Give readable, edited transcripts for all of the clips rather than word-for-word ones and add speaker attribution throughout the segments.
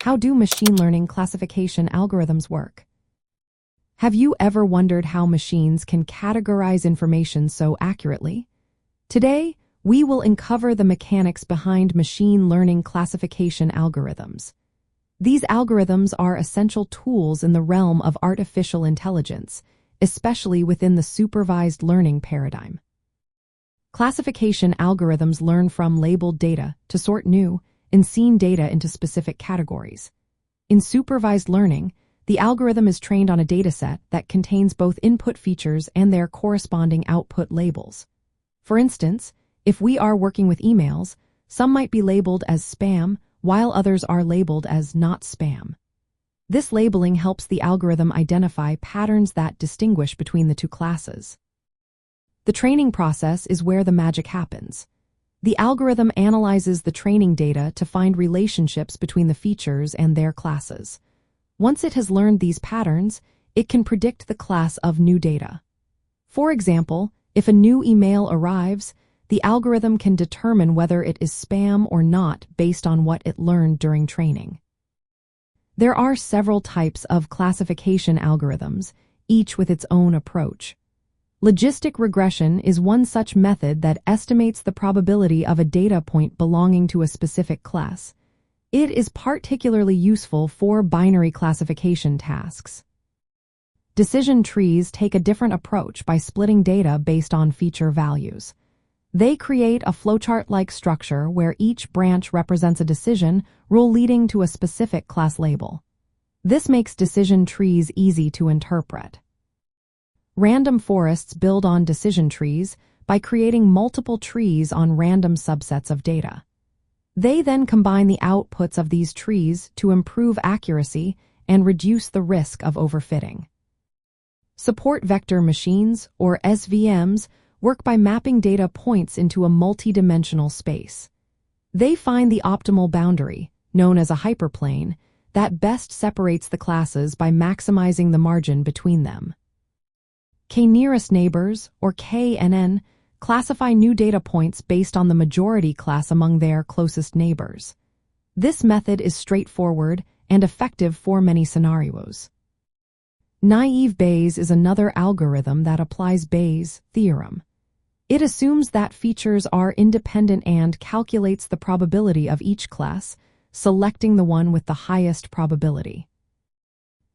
Speaker 1: How do machine learning classification algorithms work? Have you ever wondered how machines can categorize information so accurately? Today, we will uncover the mechanics behind machine learning classification algorithms. These algorithms are essential tools in the realm of artificial intelligence, especially within the supervised learning paradigm. Classification algorithms learn from labeled data to sort new, unseen data into specific categories. In supervised learning, the algorithm is trained on a dataset that contains both input features and their corresponding output labels. For instance, if we are working with emails, some might be labeled as spam, while others are labeled as not spam. This labeling helps the algorithm identify patterns that distinguish between the two classes. The training process is where the magic happens. The algorithm analyzes the training data to find relationships between the features and their classes. Once it has learned these patterns, it can predict the class of new data. For example, if a new email arrives, the algorithm can determine whether it is spam or not based on what it learned during training. There are several types of classification algorithms, each with its own approach. Logistic regression is one such method that estimates the probability of a data point belonging to a specific class. It is particularly useful for binary classification tasks. Decision trees take a different approach by splitting data based on feature values. They create a flowchart-like structure where each branch represents a decision rule leading to a specific class label. This makes decision trees easy to interpret. Random forests build on decision trees by creating multiple trees on random subsets of data. They then combine the outputs of these trees to improve accuracy and reduce the risk of overfitting. Support vector machines, or SVMs, work by mapping data points into a multi-dimensional space. They find the optimal boundary, known as a hyperplane, that best separates the classes by maximizing the margin between them. K-nearest neighbors, or KNN, classify new data points based on the majority class among their closest neighbors. This method is straightforward and effective for many scenarios. Naive Bayes is another algorithm that applies Bayes' theorem. It assumes that features are independent and calculates the probability of each class, selecting the one with the highest probability.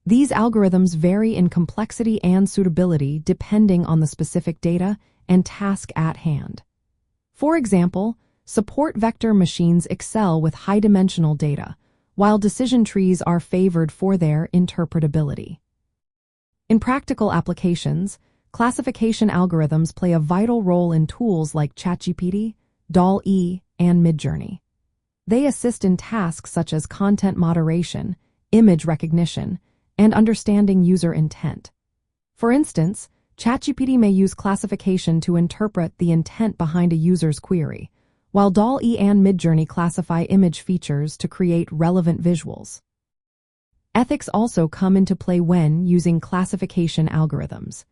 Speaker 1: These algorithms vary in complexity and suitability depending on the specific data and task at hand. For example, support vector machines excel with high-dimensional data, while decision trees are favored for their interpretability. In practical applications, classification algorithms play a vital role in tools like ChatGPT, DALL-E, and Midjourney. They assist in tasks such as content moderation, image recognition, and understanding user intent. For instance, ChatGPT may use classification to interpret the intent behind a user's query, while DALL-E and Midjourney classify image features to create relevant visuals. Ethics also come into play when using classification algorithms.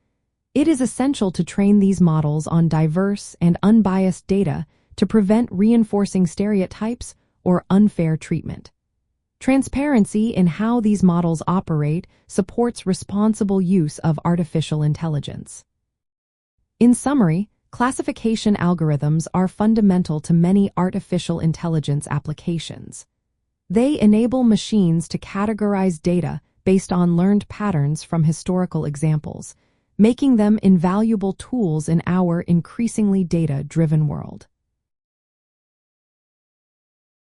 Speaker 1: It is essential to train these models on diverse and unbiased data to prevent reinforcing stereotypes or unfair treatment. Transparency in how these models operate supports responsible use of artificial intelligence. In summary, classification algorithms are fundamental to many artificial intelligence applications. They enable machines to categorize data based on learned patterns from historical examples, making them invaluable tools in our increasingly data-driven world.